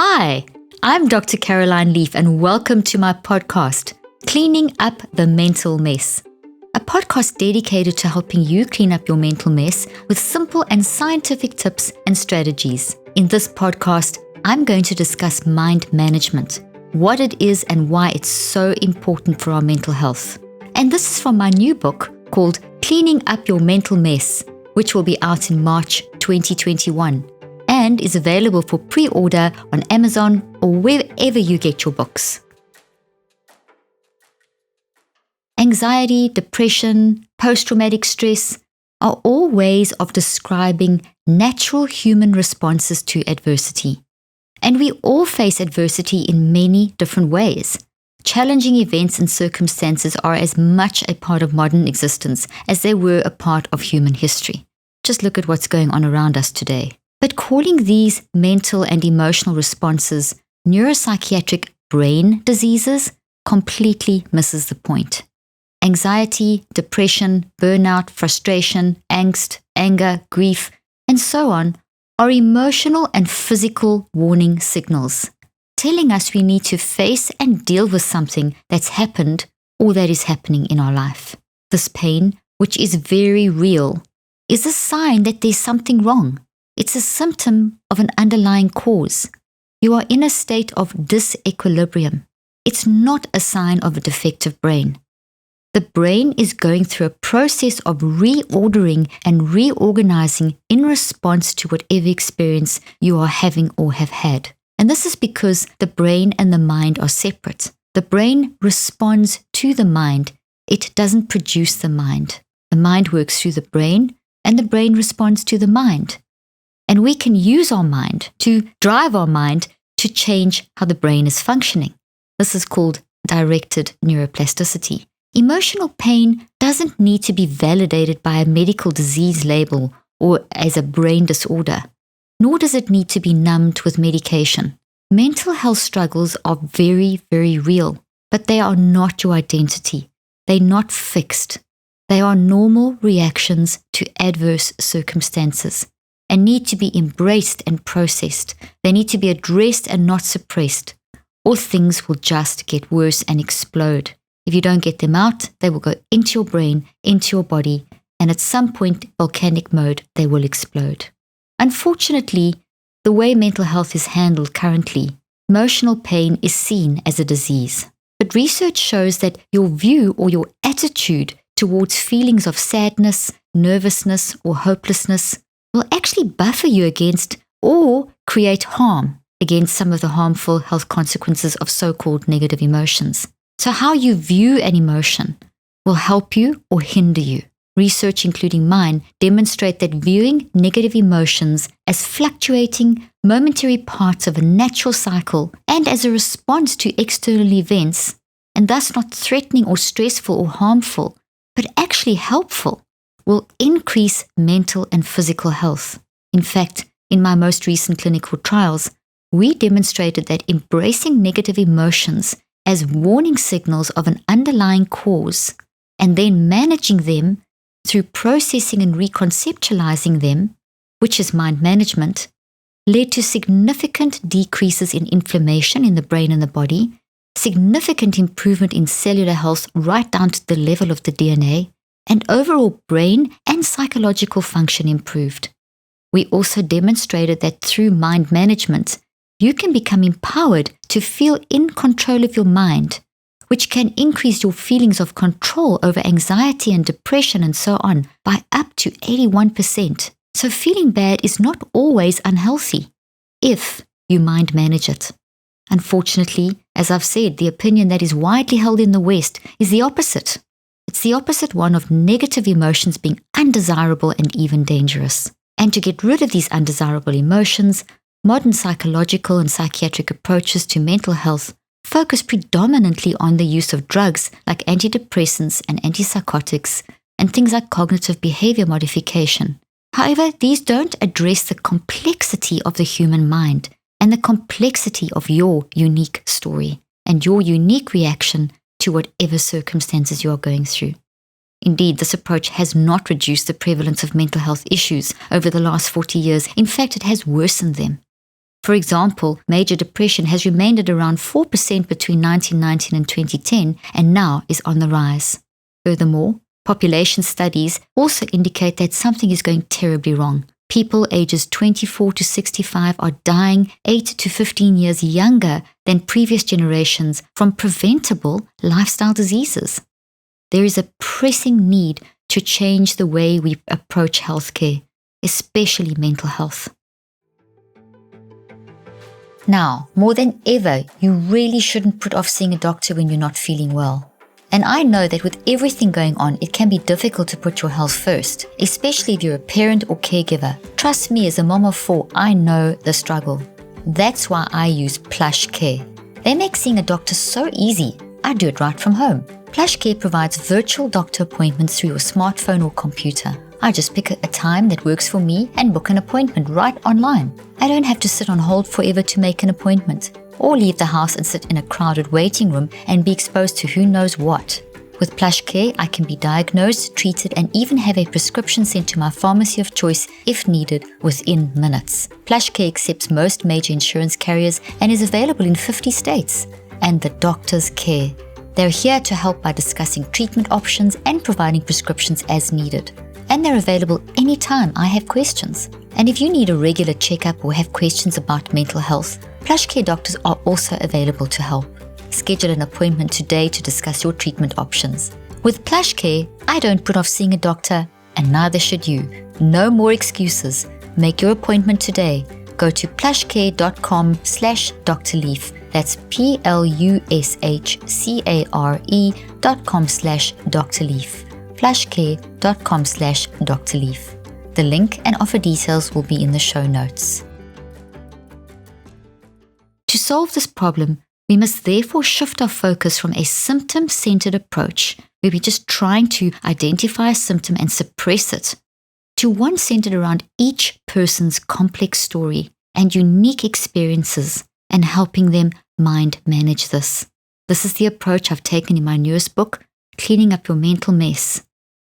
Hi, I'm Dr. Caroline Leaf and welcome to my podcast, Cleaning Up the Mental Mess. A podcast dedicated to helping you clean up your mental mess with simple and scientific tips and strategies. In this podcast, I'm going to discuss mind management, what it is and why it's so important for our mental health. And this is from my new book called Cleaning Up Your Mental Mess, which will be out in March 2021 and is available for pre-order on Amazon or wherever you get your books. Anxiety, depression, post-traumatic stress are all ways of describing natural human responses to adversity. And we all face adversity in many different ways. Challenging events and circumstances are as much a part of modern existence as they were a part of human history. Just look at what's going on around us today. But calling these mental and emotional responses neuropsychiatric brain diseases completely misses the point. Anxiety, depression, burnout, frustration, angst, anger, grief, and so on are emotional and physical warning signals, telling us we need to face and deal with something that's happened or that is happening in our life. This pain, which is very real, is a sign that there's something wrong. It's a symptom of an underlying cause. You are in a state of disequilibrium. It's not a sign of a defective brain. The brain is going through a process of reordering and reorganizing in response to whatever experience you are having or have had. And this is because the brain and the mind are separate. The brain responds to the mind. It doesn't produce the mind. The mind works through the brain, and the brain responds to the mind. And we can use our mind to drive our mind to change how the brain is functioning. This is called directed neuroplasticity. Emotional pain doesn't need to be validated by a medical disease label or as a brain disorder, nor does it need to be numbed with medication. Mental health struggles are very, very real, but they are not your identity. They're not fixed. They are normal reactions to adverse circumstances and need to be embraced and processed. They need to be addressed and not suppressed, or things will just get worse and explode. If you don't get them out, they will go into your brain, into your body, and at some point, volcanic mode, they will explode. Unfortunately, the way mental health is handled currently, emotional pain is seen as a disease. But research shows that your view or your attitude towards feelings of sadness, nervousness, or hopelessness will actually buffer you against or create harm against some of the harmful health consequences of so-called negative emotions. So how you view an emotion will help you or hinder you. Research, including mine, demonstrate that viewing negative emotions as fluctuating, momentary parts of a natural cycle and as a response to external events, and thus not threatening or stressful or harmful, but actually helpful, will increase mental and physical health. In fact, in my most recent clinical trials, we demonstrated that embracing negative emotions as warning signals of an underlying cause and then managing them through processing and reconceptualizing them, which is mind management, led to significant decreases in inflammation in the brain and the body, significant improvement in cellular health right down to the level of the DNA, and overall brain and psychological function improved. We also demonstrated that through mind management, you can become empowered to feel in control of your mind, which can increase your feelings of control over anxiety and depression and so on by up to 81%. So feeling bad is not always unhealthy if you mind manage it. Unfortunately, as I've said, the opinion that is widely held in the West is the opposite. It's the opposite one of negative emotions being undesirable and even dangerous. And to get rid of these undesirable emotions, modern psychological and psychiatric approaches to mental health focus predominantly on the use of drugs like antidepressants and antipsychotics and things like cognitive behavior modification. However, these don't address the complexity of the human mind and the complexity of your unique story and your unique reaction to whatever circumstances you are going through. Indeed, this approach has not reduced the prevalence of mental health issues over the last 40 years. In fact, it has worsened them. For example, major depression has remained at around 4% between 1919 and 2010 and now is on the rise. Furthermore, population studies also indicate that something is going terribly wrong. People ages 24 to 65 are dying 8 to 15 years younger than previous generations from preventable lifestyle diseases. There is a pressing need to change the way we approach healthcare, especially mental health. Now, more than ever, you really shouldn't put off seeing a doctor when you're not feeling well. And I know that with everything going on, it can be difficult to put your health first, especially if you're a parent or caregiver. Trust me, as a mom of 4, I know the struggle. That's why I use PlushCare. They make seeing a doctor so easy. I do it right from home. PlushCare provides virtual doctor appointments through your smartphone or computer. I just pick a time that works for me and book an appointment right online. I don't have to sit on hold forever to make an appointment, or leave the house and sit in a crowded waiting room and be exposed to who knows what. With PlushCare, I can be diagnosed, treated, and even have a prescription sent to my pharmacy of choice if needed within minutes. PlushCare accepts most major insurance carriers and is available in 50 states. And the doctors care. They're here to help by discussing treatment options and providing prescriptions as needed. And they're available anytime I have questions. And if you need a regular checkup or have questions about mental health, PlushCare doctors are also available to help. Schedule an appointment today to discuss your treatment options. With PlushCare, I don't put off seeing a doctor, and neither should you. No more excuses. Make your appointment today. Go to plushcare.com/drleaf. That's plushcare.com/drleaf. plushcare.com/drleaf. The link and offer details will be in the show notes. To solve this problem, we must therefore shift our focus from a symptom-centered approach, where we're just trying to identify a symptom and suppress it, to one centered around each person's complex story and unique experiences and helping them mind manage this. This is the approach I've taken in my newest book, Cleaning Up Your Mental Mess.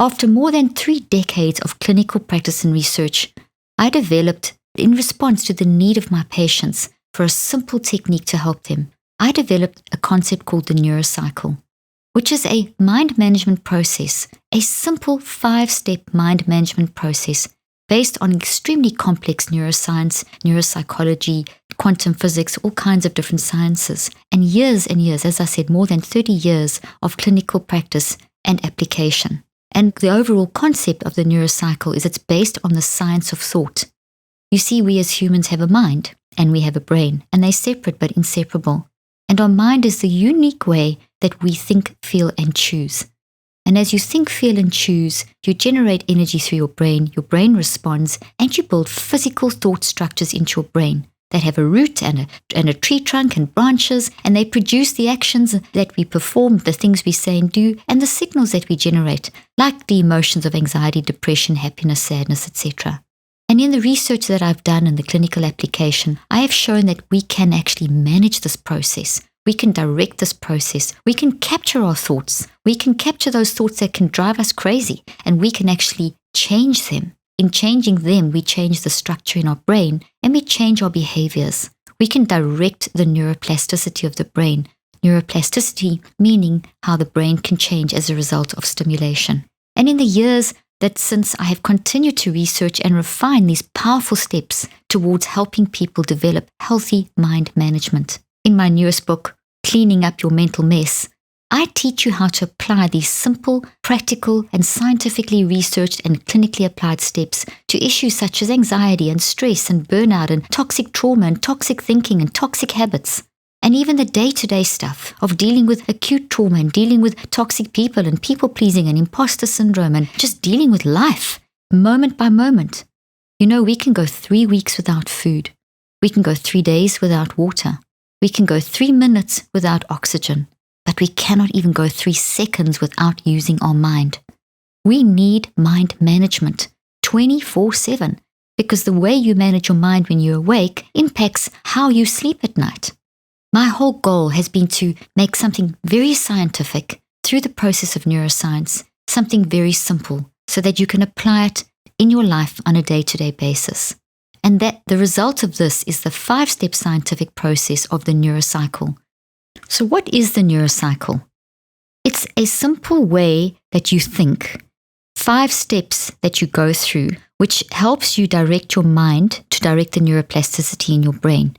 After more than 3 decades of clinical practice and research, I developed, in response to the need of my patients for a simple technique to help them, I developed a concept called the neurocycle, which is a mind management process, a simple 5-step mind management process based on extremely complex neuroscience, neuropsychology, quantum physics, all kinds of different sciences, and years, as I said, more than 30 years of clinical practice and application. And the overall concept of the neurocycle is it's based on the science of thought. You see, we as humans have a mind and we have a brain, and they're separate but inseparable. And our mind is the unique way that we think, feel, and choose. And as you think, feel, and choose, you generate energy through your brain responds, and you build physical thought structures into your brain that have a root and a tree trunk and branches, and they produce the actions that we perform, the things we say and do, and the signals that we generate, like the emotions of anxiety, depression, happiness, sadness, etc. And in the research that I've done in the clinical application, I have shown that we can actually manage this process. We can direct this process. We can capture our thoughts. We can capture those thoughts that can drive us crazy, and we can actually change them. In changing them, we change the structure in our brain and we change our behaviors. We can direct the neuroplasticity of the brain. Neuroplasticity meaning how the brain can change as a result of stimulation. And in the years that since I have continued to research and refine these powerful steps towards helping people develop healthy mind management. In my newest book, Cleaning Up Your Mental Mess, I teach you how to apply these simple, practical, and scientifically researched and clinically applied steps to issues such as anxiety and stress and burnout and toxic trauma and toxic thinking and toxic habits. And even the day-to-day stuff of dealing with acute trauma and dealing with toxic people and people-pleasing and imposter syndrome and just dealing with life, moment by moment. You know, we can go 3 weeks without food. We can go 3 days without water. We can go 3 minutes without oxygen. But we cannot even go 3 seconds without using our mind. We need mind management 24/7 because the way you manage your mind when you're awake impacts how you sleep at night. My whole goal has been to make something very scientific through the process of neuroscience, something very simple so that you can apply it in your life on a day-to-day basis. And that the result of this is the 5-step scientific process of the neurocycle. So what is the neurocycle? It's a simple way that you think, 5 steps that you go through, which helps you direct your mind to direct the neuroplasticity in your brain.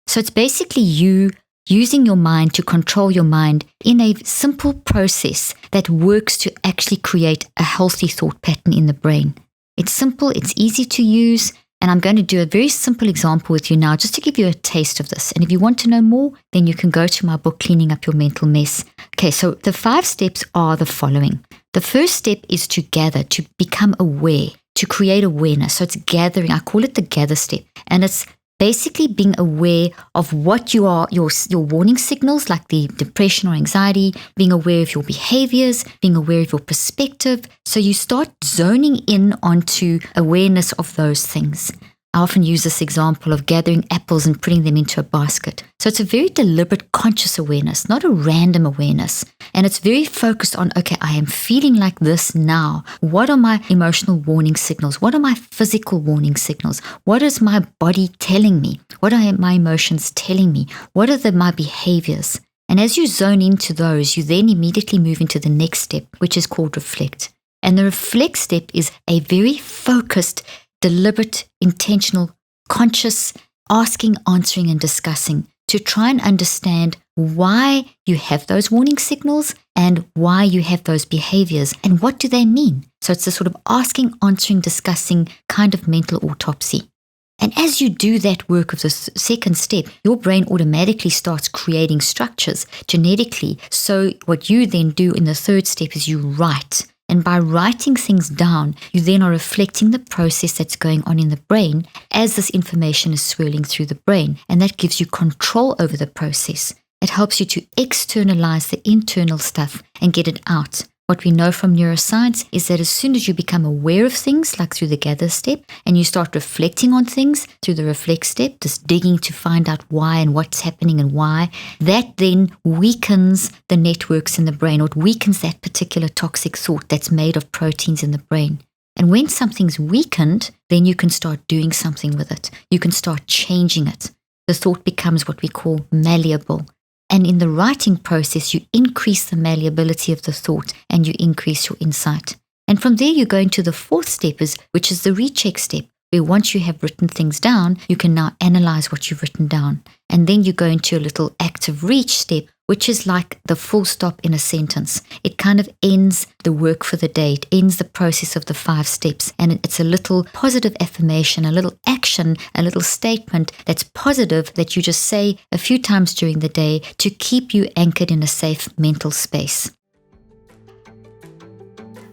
So it's basically you using your mind to control your mind in a simple process that works to actually create a healthy thought pattern in the brain. It's simple, it's easy to use, and I'm going to do a very simple example with you now just to give you a taste of this. And if you want to know more, then you can go to my book, Cleaning Up Your Mental Mess. Okay, so the 5 steps are the following. The first step is to gather, to become aware, to create awareness. So it's gathering. I call it the gather step. And it's basically being aware of what you are, your warning signals like the depression or anxiety, being aware of your behaviors, being aware of your perspective. So you start zoning in onto awareness of those things. I often use this example of gathering apples and putting them into a basket. So it's a very deliberate, conscious awareness, not a random awareness. And it's very focused on, okay, I am feeling like this now. What are my emotional warning signals? What are my physical warning signals? What is my body telling me? What are my emotions telling me? What are my behaviors? And as you zone into those, you then immediately move into the next step, which is called reflect. And the reflect step is a very focused, deliberate, intentional, conscious asking, answering, and discussing to try and understand why you have those warning signals and why you have those behaviors and what do they mean. So it's a sort of asking, answering, discussing kind of mental autopsy. And as you do that work of the second step, your brain automatically starts creating structures genetically. So what you then do in the third step is you write. And by writing things down, you then are reflecting the process that's going on in the brain as this information is swirling through the brain. And that gives you control over the process. It helps you to externalize the internal stuff and get it out. What we know from neuroscience is that as soon as you become aware of things, like through the gather step, and you start reflecting on things through the reflect step, just digging to find out why and what's happening and why, that then weakens the networks in the brain, or it weakens that particular toxic thought that's made of proteins in the brain. And when something's weakened, then you can start doing something with it. You can start changing it. The thought becomes what we call malleable. And in the writing process, you increase the malleability of the thought and you increase your insight. And from there, you go into the fourth step, which is the recheck step, where once you have written things down, you can now analyze what you've written down. And then you go into a little active reach step, which is like the full stop in a sentence. It kind of ends the work for the day. It ends the process of the 5 steps. And it's a little positive affirmation, a little action, a little statement that's positive that you just say a few times during the day to keep you anchored in a safe mental space.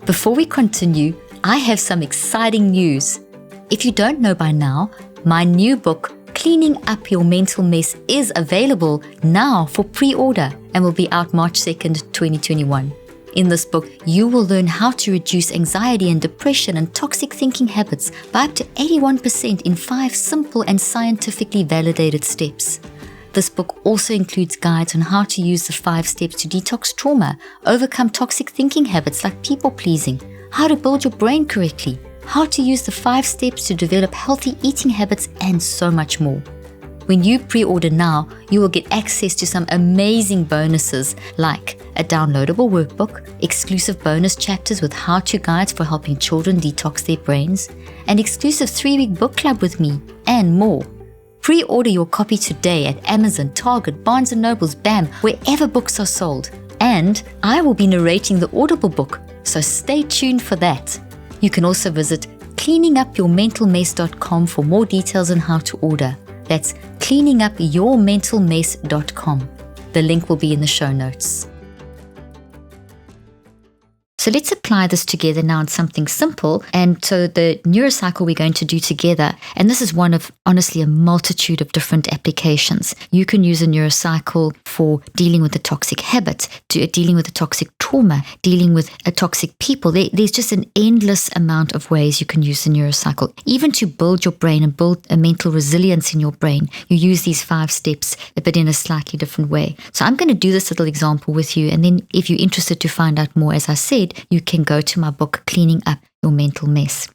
Before we continue, I have some exciting news. If you don't know by now, my new book, Cleaning Up Your Mental Mess, is available now for pre-order and will be out March 2nd, 2021. In this book, you will learn how to reduce anxiety and depression and toxic thinking habits by up to 81% in 5 simple and scientifically validated steps. This book also includes guides on how to use the 5 steps to detox trauma, overcome toxic thinking habits like people-pleasing, how to build your brain correctly, how to use the 5 steps to develop healthy eating habits, and so much more. When you pre-order now, you will get access to some amazing bonuses like a downloadable workbook, exclusive bonus chapters with how-to guides for helping children detox their brains, an exclusive 3-week book club with me, and more. Pre-order your copy today at Amazon, Target, Barnes & Noble's, BAM, wherever books are sold. And I will be narrating the Audible book, so stay tuned for that. You can also visit cleaningupyourmentalmess.com for more details on how to order. That's cleaningupyourmentalmess.com. The link will be in the show notes. So let's apply this together now on something simple. And so the neurocycle we're going to do together, and this is one of, honestly, a multitude of different applications. You can use a neurocycle for dealing with a toxic habit, dealing with a toxic trauma, dealing with a toxic people. There's just an endless amount of ways you can use the neurocycle. Even to build your brain and build a mental resilience in your brain, you use these 5 steps, but in a slightly different way. So I'm going to do this little example with you. And then if you're interested to find out more, as I said, you can go to my book, Cleaning Up Your Mental Mess.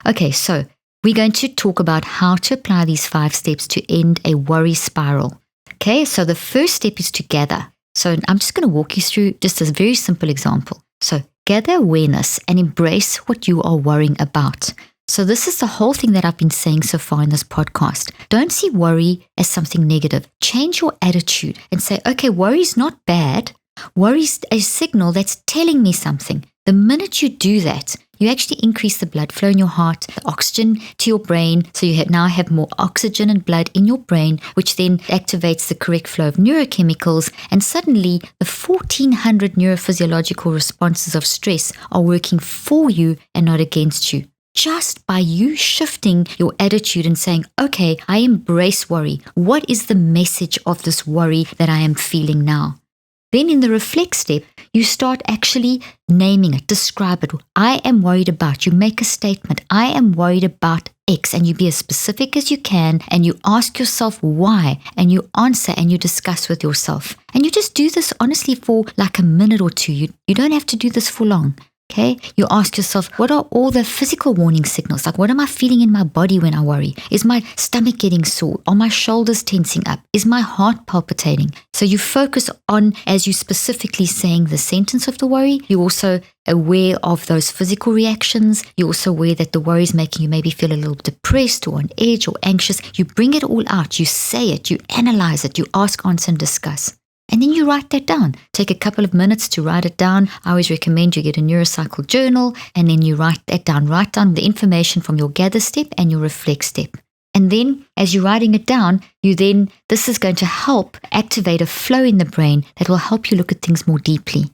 Okay, so we're going to talk about how to apply these 5 steps to end a worry spiral. Okay, so the first step is to gather. So I'm just going to walk you through just a very simple example. So gather awareness and embrace what you are worrying about. So this is the whole thing that I've been saying so far in this podcast. Don't see worry as something negative. Change your attitude and say, okay, worry is not bad. Worry is a signal that's telling me something. The minute you do that, you actually increase the blood flow in your heart, the oxygen to your brain. So you now have more oxygen and blood in your brain, which then activates the correct flow of neurochemicals. And suddenly the 1400 neurophysiological responses of stress are working for you and not against you. Just by you shifting your attitude and saying, okay, I embrace worry. What is the message of this worry that I am feeling now? Then in the reflect step, you start actually naming it, describe it. I am worried about. You make a statement. I am worried about X, and you be as specific as you can, and you ask yourself why, and you answer and you discuss with yourself. And you just do this honestly for like a minute or two. You don't have to do this for long. Okay, you ask yourself, what are all the physical warning signals? Like, what am I feeling in my body when I worry? Is my stomach getting sore? Are my shoulders tensing up? Is my heart palpitating? So you focus on, as you specifically saying the sentence of the worry, you're also aware of those physical reactions. You're also aware that the worry is making you maybe feel a little depressed or on edge or anxious. You bring it all out. You say it. You analyze it. You ask, answer, and discuss. And then you write that down. Take a couple of minutes to write it down. I always recommend you get a neurocycle journal, and then you write that down. Write down the information from your gather step and your reflect step. And then as you're writing it down, this is going to help activate a flow in the brain that will help you look at things more deeply.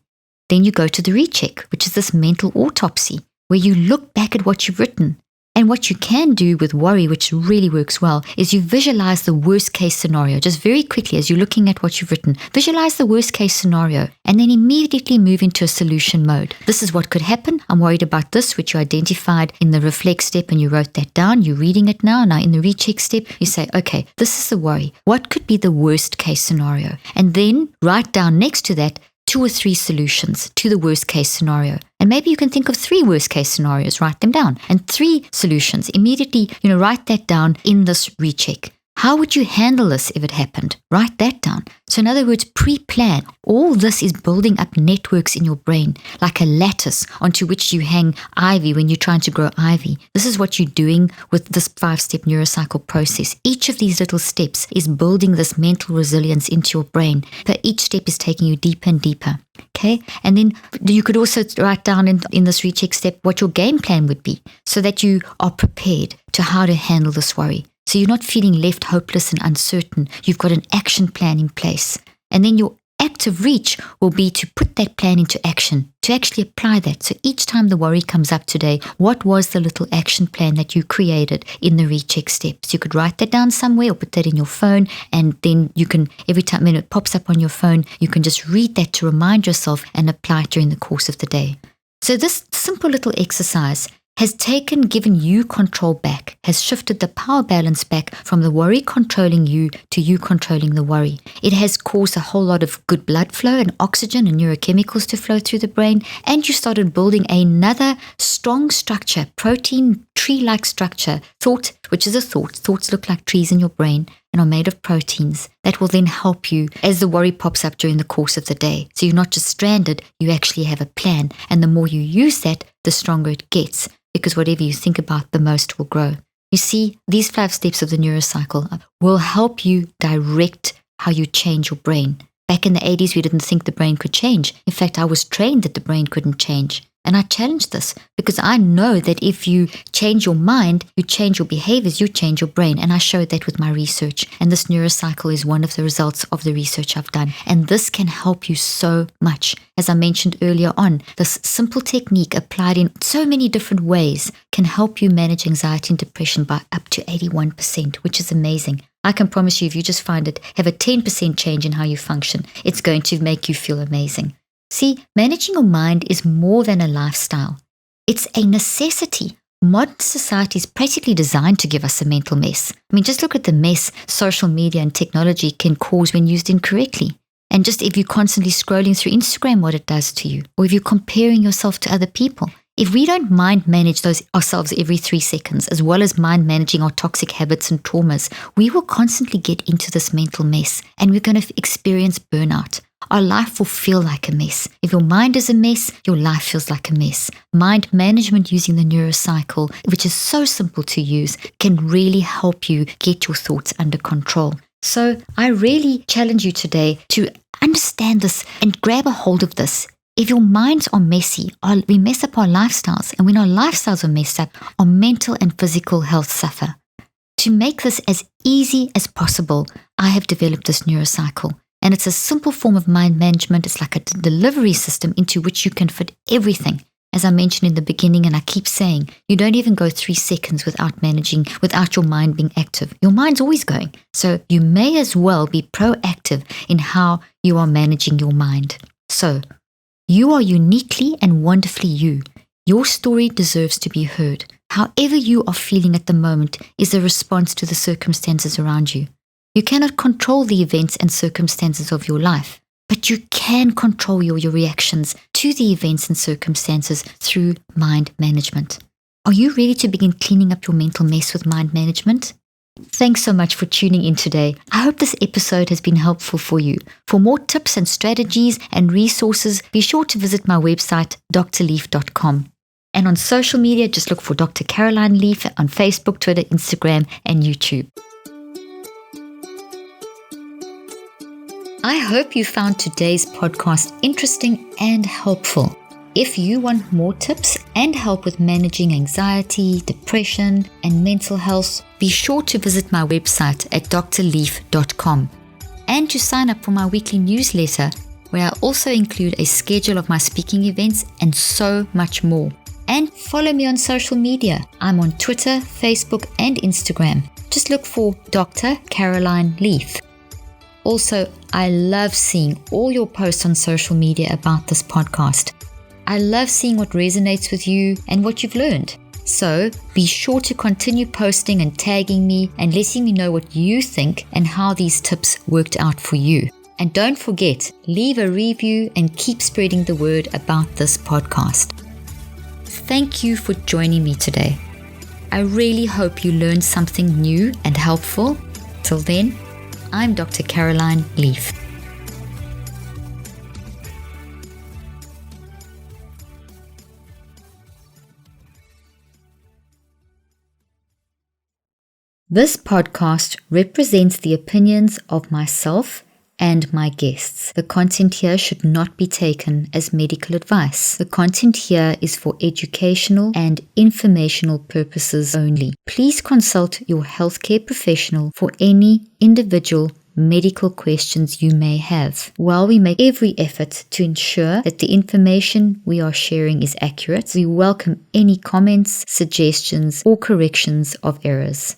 Then you go to the recheck, which is this mental autopsy, where you look back at what you've written. And what you can do with worry, which really works well, is you visualize the worst case scenario. Just very quickly, as you're looking at what you've written, visualize the worst case scenario and then immediately move into a solution mode. This is what could happen. I'm worried about this, which you identified in the reflect step and you wrote that down. You're reading it now. Now in the recheck step, you say, okay, this is the worry. What could be the worst case scenario? And then write down next to that 2 or 3 solutions to the worst case scenario. And maybe you can think of 3 worst case scenarios, write them down, and 3 solutions. Immediately, write that down in this recheck. How would you handle this if it happened? Write that down. So in other words, pre-plan. All this is building up networks in your brain, like a lattice onto which you hang ivy when you're trying to grow ivy. This is what you're doing with this 5-step neurocycle process. Each of these little steps is building this mental resilience into your brain, but each step is taking you deeper and deeper. Okay, and then you could also write down in this recheck step what your game plan would be so that you are prepared to how to handle this worry. So you're not feeling left hopeless and uncertain. You've got an action plan in place. And then your active reach will be to put that plan into action, to actually apply that. So each time the worry comes up today, what was the little action plan that you created in the recheck steps? You could write that down somewhere or put that in your phone, and then you can, every time when it pops up on your phone, you can just read that to remind yourself and apply it during the course of the day. So this simple little exercise has given you control back, has shifted the power balance back from the worry controlling you to you controlling the worry. It has caused a whole lot of good blood flow and oxygen and neurochemicals to flow through the brain, and you started building another strong structure, protein tree-like structure, thought, which is a thought. Thoughts look like trees in your brain and are made of proteins that will then help you as the worry pops up during the course of the day. So you're not just stranded, you actually have a plan, and the more you use that, the stronger it gets. Because whatever you think about the most will grow. You see, these 5 steps of the neurocycle will help you direct how you change your brain. Back in the 80s, we didn't think the brain could change. In fact, I was trained that the brain couldn't change. And I challenge this because I know that if you change your mind, you change your behaviors, you change your brain. And I showed that with my research. And this neurocycle is one of the results of the research I've done. And this can help you so much. As I mentioned earlier on, this simple technique applied in so many different ways can help you manage anxiety and depression by up to 81%, which is amazing. I can promise you, if you just find it, have a 10% change in how you function, it's going to make you feel amazing. See, managing your mind is more than a lifestyle. It's a necessity. Modern society is practically designed to give us a mental mess. I mean, just look at the mess social media and technology can cause when used incorrectly. And just if you're constantly scrolling through Instagram, what it does to you, or if you're comparing yourself to other people, If we don't mind manage ourselves every 3 seconds, as well as mind managing our toxic habits and traumas, we will constantly get into this mental mess and we're going to experience burnout. Our life will feel like a mess. If your mind is a mess, your life feels like a mess. Mind management using the neurocycle, which is so simple to use, can really help you get your thoughts under control. So I really challenge you today to understand this and grab a hold of this. If your minds are messy, we mess up our lifestyles. And when our lifestyles are messed up, our mental and physical health suffer. To make this as easy as possible, I have developed this neurocycle. And it's a simple form of mind management. It's like a delivery system into which you can fit everything. As I mentioned in the beginning, and I keep saying, you don't even go 3 seconds without your mind being active. Your mind's always going. So you may as well be proactive in how you are managing your mind. So you are uniquely and wonderfully you. Your story deserves to be heard. However you are feeling at the moment is a response to the circumstances around you. You cannot control the events and circumstances of your life, but you can control your reactions to the events and circumstances through mind management. Are you ready to begin cleaning up your mental mess with mind management? Thanks so much for tuning in today. I hope this episode has been helpful for you. For more tips and strategies and resources, be sure to visit my website, drleaf.com. And on social media, just look for Dr. Caroline Leaf on Facebook, Twitter, Instagram, and YouTube. I hope you found today's podcast interesting and helpful. If you want more tips and help with managing anxiety, depression, and mental health, be sure to visit my website at drleaf.com and to sign up for my weekly newsletter, where I also include a schedule of my speaking events and so much more. And follow me on social media. I'm on Twitter, Facebook, and Instagram. Just look for Dr. Caroline Leaf. Also, I love seeing all your posts on social media about this podcast. I love seeing what resonates with you and what you've learned. So be sure to continue posting and tagging me and letting me know what you think and how these tips worked out for you. And don't forget, leave a review and keep spreading the word about this podcast. Thank you for joining me today. I really hope you learned something new and helpful. Till then, I'm Dr. Caroline Leaf. This podcast represents the opinions of myself and my guests. The content here should not be taken as medical advice. The content here is for educational and informational purposes only. Please consult your healthcare professional for any individual medical questions you may have. While we make every effort to ensure that the information we are sharing is accurate, we welcome any comments, suggestions, or corrections of errors.